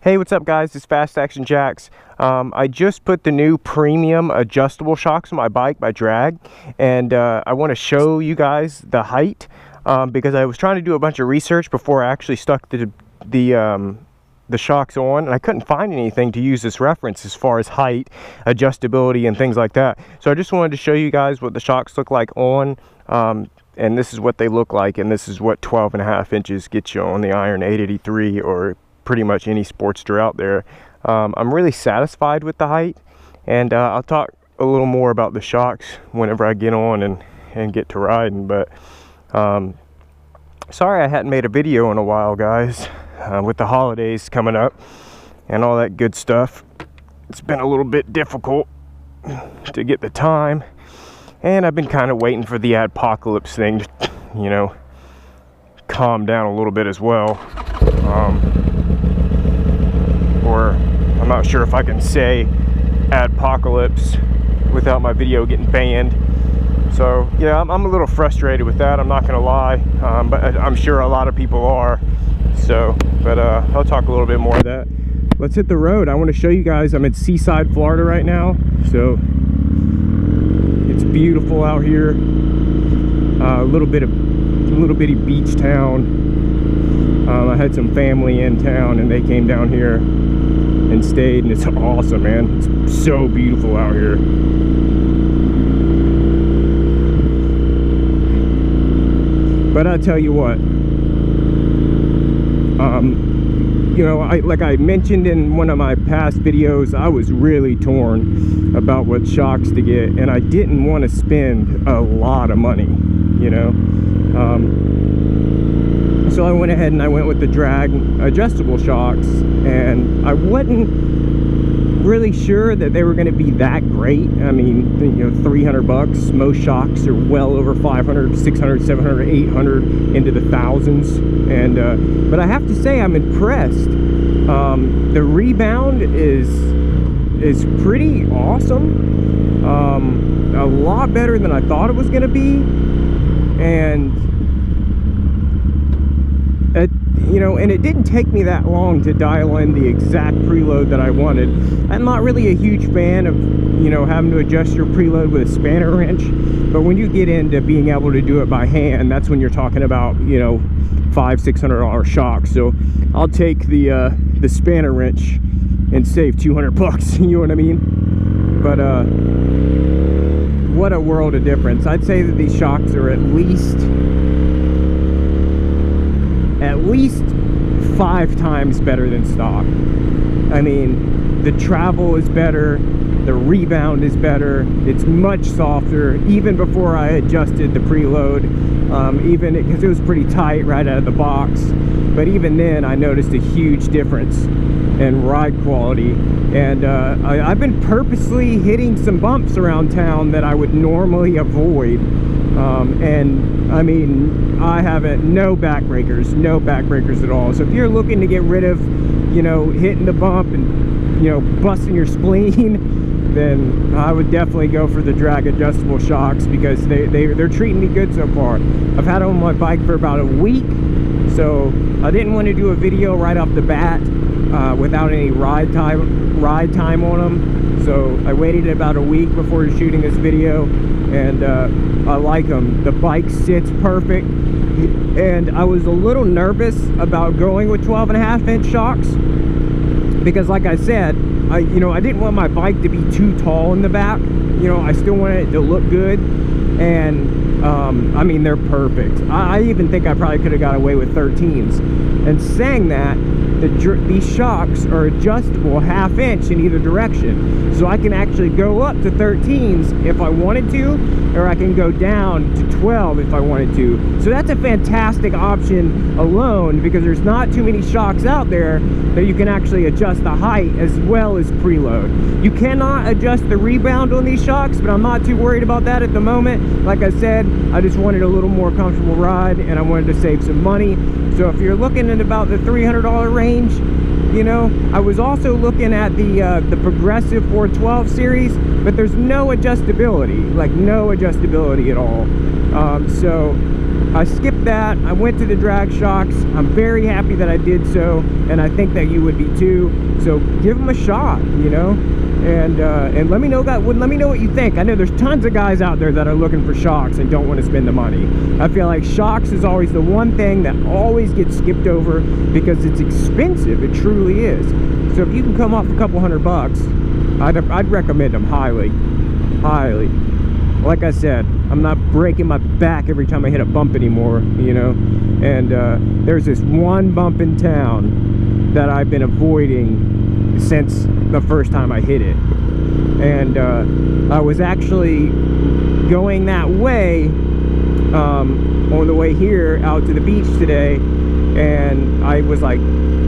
Hey, what's up guys? It's Fast Action Jacks. I just put the new premium adjustable shocks on my bike by Drag, and I want to show you guys the height because I was trying to do a bunch of research before I actually stuck the shocks on, and I couldn't find anything to use as reference as far as height, adjustability, and things like that. So I just wanted to show you guys what the shocks look like on, and this is what they look like, and this is what 12.5 inches gets you on the Iron 883 or pretty much any Sportster out there. I'm really satisfied with the height, and I'll talk a little more about the shocks whenever I get on and get to riding. But sorry I hadn't made a video in a while, guys, with the holidays coming up and all that good stuff. It's been a little bit difficult to get the time, and I've been kind of waiting for the adpocalypse thing to, you know, calm down a little bit as well. Or I'm not sure if I can say adpocalypse without my video getting banned. So yeah, I'm a little frustrated with that, I'm not gonna lie, but I'm sure a lot of people are. So, but I'll talk a little bit more of that. Let's hit the road. I want to show you guys, I'm in Seaside, Florida right now, so it's beautiful out here. A little bitty beach town. I had some family in town and they came down here and stayed, and it's awesome, man. It's so beautiful out here. But I tell you what, you know, like I mentioned in one of my past videos, I was really torn about what shocks to get, and I didn't want to spend a lot of money, you know. So I went ahead and I went with the Drag adjustable shocks, and I wasn't really sure that they were going to be that great. I mean, you know, 300 bucks. Most shocks are well over 500, 600, 700, 800, into the thousands. And but I have to say, I'm impressed. The rebound is pretty awesome. A lot better than I thought it was going to be. And you know, and it didn't take me that long to dial in the exact preload that I wanted. I'm not really a huge fan of, you know, having to adjust your preload with a spanner wrench, but when you get into being able to do it by hand, that's when you're talking about, you know, $500–600 shocks. So I'll take the spanner wrench and save 200 bucks. You know what I mean? But what a world of difference. I'd say that these shocks are at least 5 times better than stock. I mean, the travel is better, the rebound is better, it's much softer, even before I adjusted the preload, even because it was pretty tight right out of the box. But even then, I noticed a huge difference in ride quality. And I've been purposely hitting some bumps around town that I would normally avoid. And I mean, I haven't, no backbreakers at all. So if you're looking to get rid of, you know, hitting the bump and, you know, busting your spleen, then I would definitely go for the Drag adjustable shocks, because they're treating me good so far. I've had them on my bike for about a week, so I didn't want to do a video right off the bat without any ride time on them. So I waited about a week before shooting this video, and I like them. The bike sits perfect, and I was a little nervous about going with 12.5 inch shocks because, like I said, you know, I didn't want my bike to be too tall in the back. You know, I still wanted it to look good, and I mean, they're perfect. I even think I probably could have got away with 13s. And saying that, these shocks are adjustable 1/2 inch in either direction, so I can actually go up to 13s if I wanted to, or I can go down to 12 if I wanted to. So that's a fantastic option alone, because there's not too many shocks out there that you can actually adjust the height as well as preload. You cannot adjust the rebound on these shocks, but I'm not too worried about that at the moment. Like I said, I just wanted a little more comfortable ride, and I wanted to save some money. So if you're looking at about the $300 range, you know, I was also looking at the Progressive 412 series, but there's no adjustability, like no adjustability at all. So I skipped that. I went to the drag shocks. I'm very happy that I did so, and I think that you would be too. So give them a shot, you know, and let me know what you think. I know there's tons of guys out there that are looking for shocks and don't want to spend the money. I feel like shocks is always the one thing that always gets skipped over because it's expensive. It truly is. So if you can come off a couple $100, I'd recommend them highly. Like I said, I'm not breaking my back every time I hit a bump anymore, you know. And there's this one bump in town that I've been avoiding since the first time I hit it. And I was actually going that way on the way here out to the beach today, and I was like,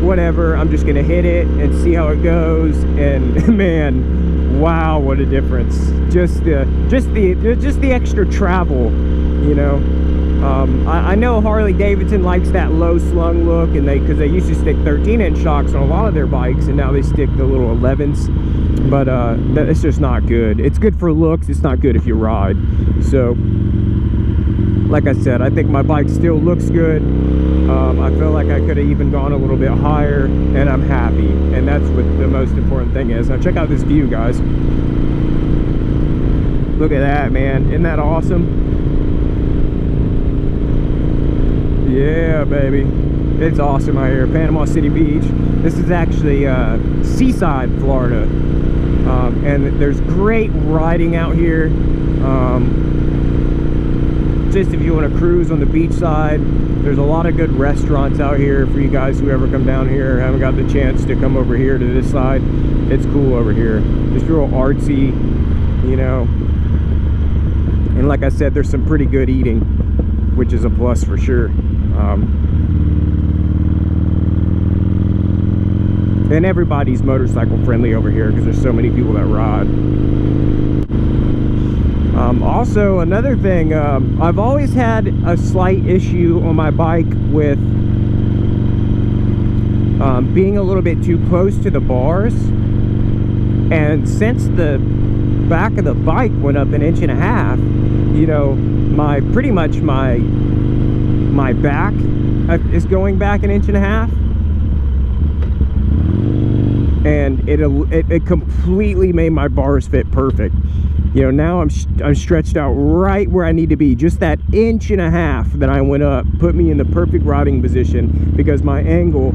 whatever, I'm just gonna hit it and see how it goes. And man, wow, what a difference. Just the extra travel, you know. I know Harley Davidson likes that low slung look, and because they used to stick 13-inch shocks on a lot of their bikes, and now they stick the little 11s. But it's just not good. It's good for looks, it's not good if you ride. So like I said, I think my bike still looks good. I feel like I could have even gone a little bit higher, and I'm happy, and that's what the most important thing is. Now check out this view, guys. Look at that, man. Isn't that awesome? Yeah, baby. It's awesome out here. Panama City Beach. This is actually Seaside, Florida. And there's great riding out here. Just if you want to cruise on the beach side, there's a lot of good restaurants out here for you guys who ever come down here, haven't got the chance to come over here to this side. It's cool over here. It's real artsy, you know. And like I said, there's some pretty good eating, which is a plus for sure. And everybody's motorcycle friendly over here because there's so many people that ride. Also, another thing, I've always had a slight issue on my bike with being a little bit too close to the bars. And since the back of the bike went up 1.5 inches, you know, pretty much my back is going back 1.5 inches. And it completely made my bars fit perfect. You know, now I'm stretched out right where I need to be. Just that 1.5 inches that I went up put me in the perfect riding position, because my angle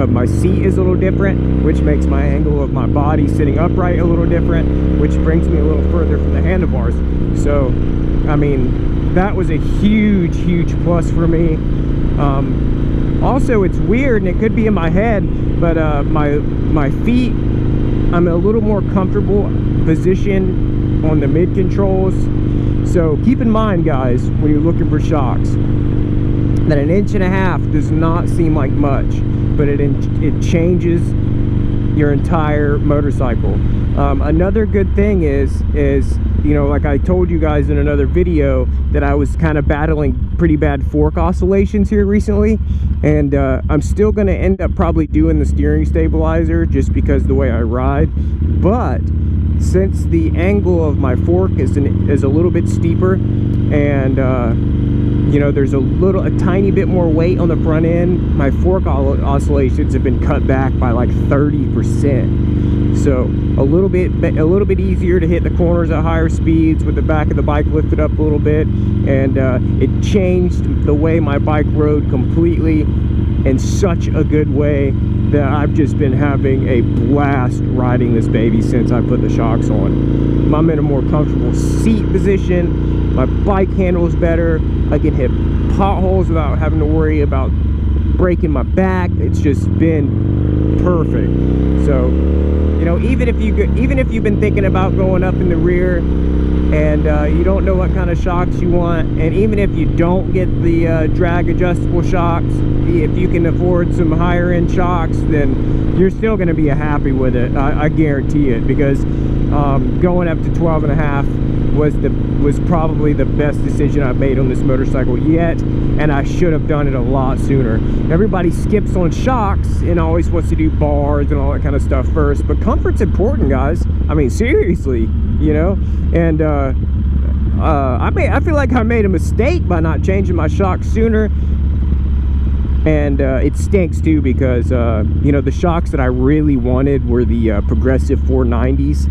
of my seat is a little different, which makes my angle of my body sitting upright a little different, which brings me a little further from the handlebars. So, I mean, that was a huge plus for me. Also, it's weird, and it could be in my head, but my feet, I'm a little more comfortable position on the mid controls. So keep in mind, guys, when you're looking for shocks, that 1.5 inches does not seem like much, but it changes your entire motorcycle. Another good thing is you know, like I told you guys in another video, that I was kind of battling pretty bad fork oscillations here recently, and I'm still going to end up probably doing the steering stabilizer just because of the way I ride. But since the angle of my fork is a little bit steeper, and you know, there's a tiny bit more weight on the front end, my fork oscillations have been cut back by like 30%. So a little bit easier to hit the corners at higher speeds with the back of the bike lifted up a little bit, and it changed the way my bike rode completely in such a good way that I've just been having a blast riding this baby since I put the shocks on. I'm in a more comfortable seat position, my bike handles better, I can hit potholes without having to worry about breaking my back. It's just been perfect. So, you know, even if you've been thinking about going up in the rear, and you don't know what kind of shocks you want, and even if you don't get the drag adjustable shocks, if you can afford some higher end shocks, then you're still going to be happy with it. I guarantee it, because going up to 12.5 was probably the best decision I've made on this motorcycle yet, and I should have done it a lot sooner. Everybody skips on shocks and always wants to do bars and all that kind of stuff first, but comfort's important, guys. I mean, seriously, you know. And I feel like I made a mistake by not changing my shocks sooner. And it stinks too, because you know, the shocks that I really wanted were the Progressive 490s,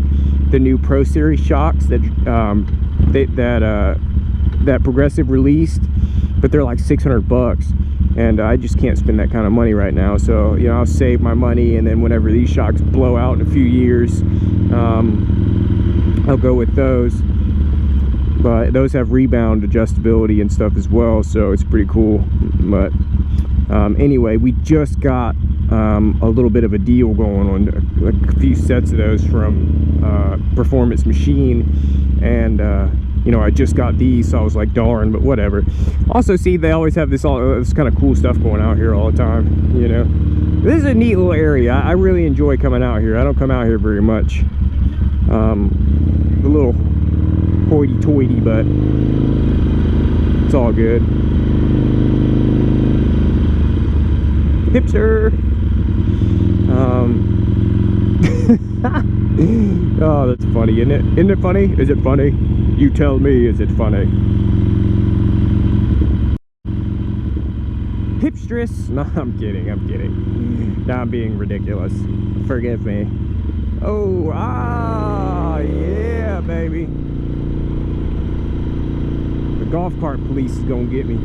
the new Pro Series shocks that that Progressive released, but they're like $600, and I just can't spend that kind of money right now. So, you know, I'll save my money, and then whenever these shocks blow out in a few years, I'll go with those. But those have rebound adjustability and stuff as well, so it's pretty cool. But anyway, we just got a little bit of a deal going on, a few sets of those from Performance Machine, and you know, I just got these, so I was like, darn, but whatever. Also, see, they always have this kind of cool stuff going out here all the time, you know. This is a neat little area. I really enjoy coming out here. I don't come out here very much. A little hoity-toity, but it's all good. Hipster. Oh, that's funny, isn't it? Isn't it funny? Is it funny? You tell me, is it funny? Hipstress. No, I'm kidding, I'm kidding. Now I'm being ridiculous. Forgive me. Oh, yeah, baby. The golf cart police is gonna get me.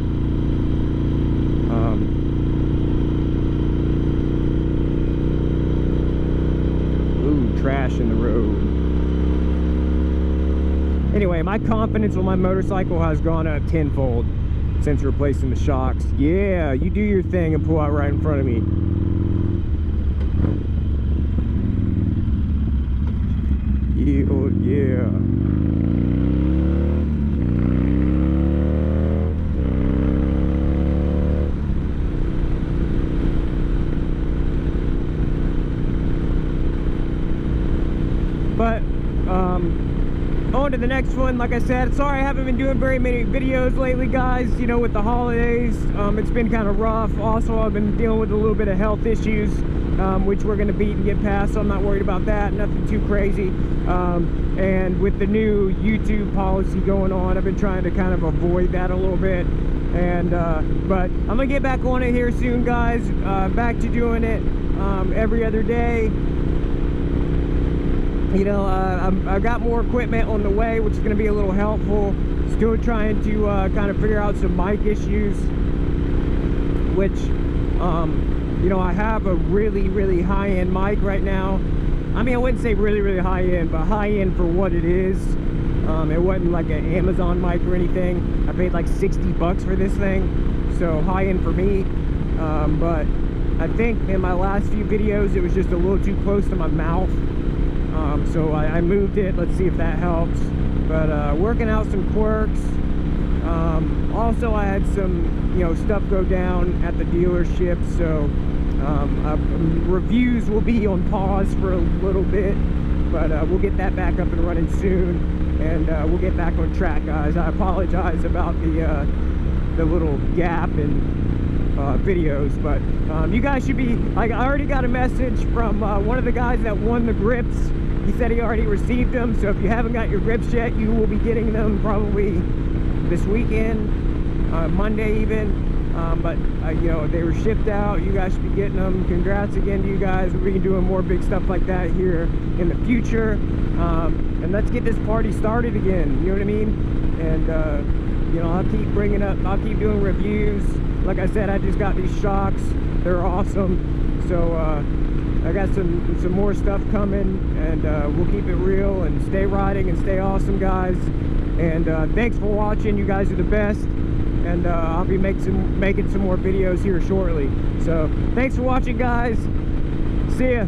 Ooh, trash in the road. Anyway, my confidence on my motorcycle has gone up tenfold since replacing the shocks. Yeah, you do your thing and pull out right in front of me. Yeah, oh yeah. But on to the next one. Like I said, sorry I haven't been doing very many videos lately, guys, you know, with the holidays. It's been kind of rough. Also, I've been dealing with a little bit of health issues, which we're going to beat and get past, so I'm not worried about that. Nothing too crazy. And with the new YouTube policy going on, I've been trying to kind of avoid that a little bit. And but I'm gonna get back on it here soon, guys. Back to doing it every other day. You know, I've got more equipment on the way, which is going to be a little helpful. Still trying to kind of figure out some mic issues, which, you know, I have a really high-end mic right now. I mean, I wouldn't say really high-end, but high-end for what it is. It wasn't like an Amazon mic or anything. I paid like $60 for this thing, so high-end for me. But I think in my last few videos, it was just a little too close to my mouth. So I moved it. Let's see if that helps. But working out some quirks. Also, I had some, you know, stuff go down at the dealership, so reviews will be on pause for a little bit, but we'll get that back up and running soon, and we'll get back on track, guys. I apologize about the little gap in videos, but you guys should be, like, I already got a message from one of the guys that won the grips. He said he already received them, so if you haven't got your grips yet, you will be getting them probably this weekend, Monday even. But you know, they were shipped out. You guys should be getting them. Congrats again to you guys. We'll be doing more big stuff like that here in the future. And let's get this party started again, you know what I mean? And you know, I'll keep doing reviews. Like I said, I just got these shocks. They're awesome. So I got some more stuff coming, and we'll keep it real and stay riding and stay awesome, guys. And thanks for watching. You guys are the best, and I'll be making some more videos here shortly. So thanks for watching, guys. See ya.